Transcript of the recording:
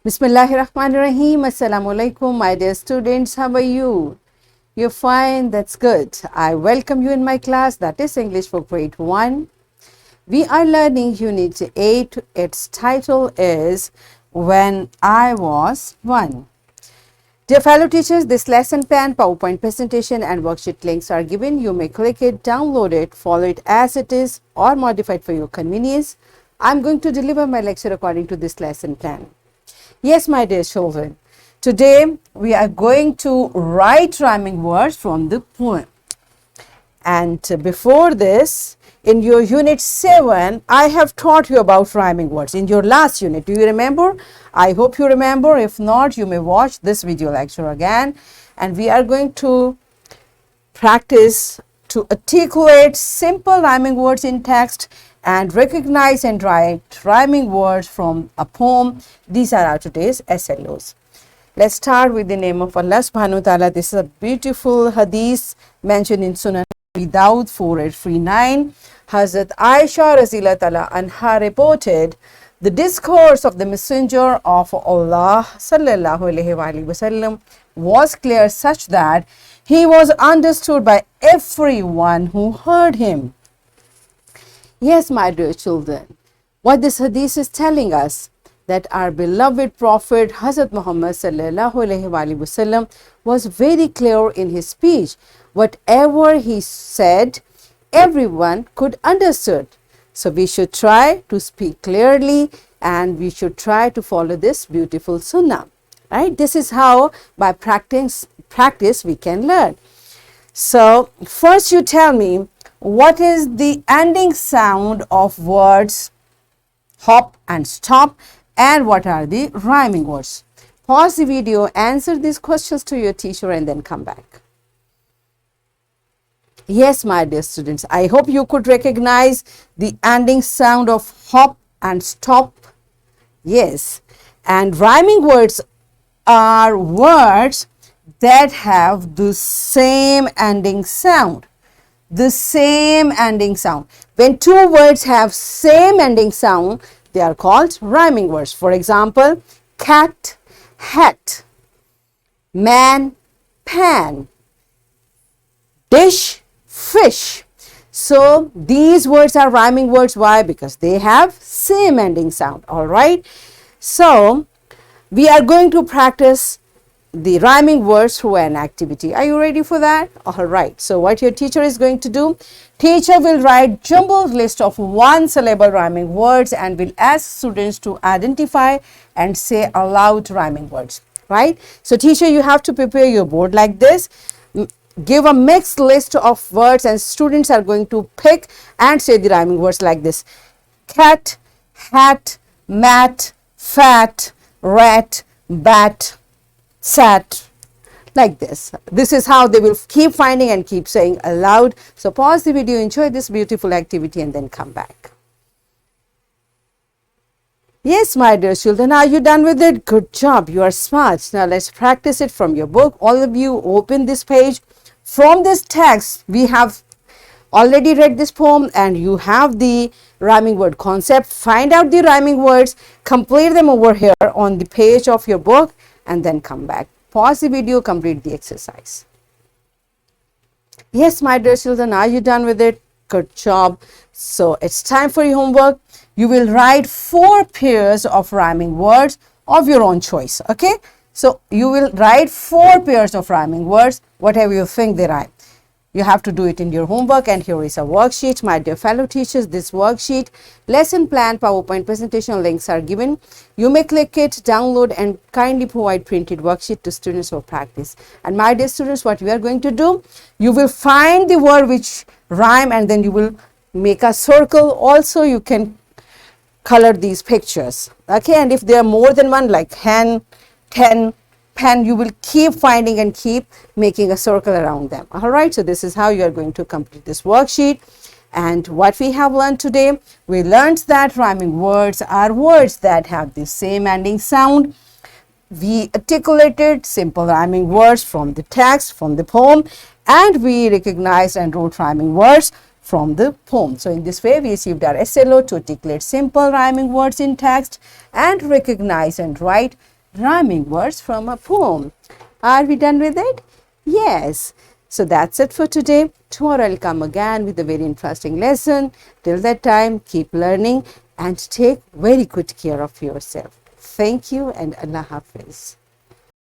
Bismillahirrahmanirrahim. Assalamu alaikum, my dear students. How are you? You're fine. That's good. I welcome you in my class. That is English for grade 1. We are learning Unit 8. Its title is When I Was 1. Dear fellow teachers, this lesson plan, PowerPoint presentation and worksheet links are given. You may click it, download it, follow it as it is or modify it for your convenience. I'm going to deliver my lecture according to this lesson plan. Yes, my dear children, today we are going to write rhyming words from the poem. And before this, in your Unit 7, I have taught you about rhyming words in your last unit. Do you remember? I hope you remember. If not, you may watch this video lecture again. And we are going to practice to articulate simple rhyming words in text and recognize and write rhyming words from a poem. These are our today's SLOs. Let's start with the name of Allah subhanahu wa ta'ala. This is a beautiful hadith mentioned in Sunan Abi Dawud 4839. Hazrat Aisha Razila Ta'ala anha reported the discourse of the Messenger of Allah sallallahu alaihi wasallam was clear such that he was understood by everyone who heard him. Yes, my dear children, what this hadith is telling us that our beloved Prophet Hazrat Muhammad sallallahu alaihi wasallam was very clear in his speech. Whatever he said, everyone could understand. So we should try to speak clearly and we should try to follow this beautiful sunnah. Right? This is how by practice we can learn. So first you tell me, what is the ending sound of words hop and stop, and what are the rhyming words? Pause the video, answer these questions to your teacher and then come back. Yes, my dear students, I hope you could recognize the ending sound of hop and stop. Yes, and rhyming words are words that have the same ending sound. The same ending sound. When two words have same ending sound, they are called rhyming words. For example, cat, hat, man, pan, dish, fish. So these words are rhyming words. Why? Because they have same ending sound. All right. So we are going to practice the rhyming words through an activity. Are you ready for that? All right. So what your teacher is going to do? Teacher will write jumbled list of one syllable rhyming words and will ask students to identify and say aloud rhyming words. Right? So teacher, you have to prepare your board like this. Give a mixed list of words and students are going to pick and say the rhyming words like this. Cat, hat, mat, fat, rat, bat, sat, like this. This is how they will keep finding and keep saying aloud. So pause the video, enjoy this beautiful activity and then come back. Yes, my dear children, are you done with it? Good job, you are smart. Now let's practice it from your book. All of you open this page. From this text, we have already read this poem and you have the rhyming word concept. Find out the rhyming words, complete them over here on the page of your book and then come back. Pause the video, complete the exercise. Yes, my dear children, are you done with it? Good job. So it's time for your homework. You will write 4 pairs of rhyming words of your own choice. Okay. So you will write 4 pairs of rhyming words, whatever you think they rhyme. You have to do it in your homework and here is a worksheet. My dear fellow teachers, this worksheet, lesson plan, PowerPoint presentation links are given. You may click it, download and kindly provide printed worksheet to students for practice. And my dear students, what we are going to do, you will find the word which rhyme and then you will make a circle. Also, you can color these pictures. Okay, and if there are more than one like hen, 10, pen, you will keep finding and keep making a circle around them. All right, so this is how you are going to complete this worksheet. And what we have learned today, we learned that rhyming words are words that have the same ending sound. We articulated simple rhyming words from the text, from the poem, and we recognized and wrote rhyming words from the poem. So in this way, we received our SLO to articulate simple rhyming words in text and recognize and write rhyming words from a poem. Are we done with it? Yes. So that's it for today. Tomorrow I'll come again with a very interesting lesson. Till that time, keep learning and take very good care of yourself. Thank you and Allah Hafiz.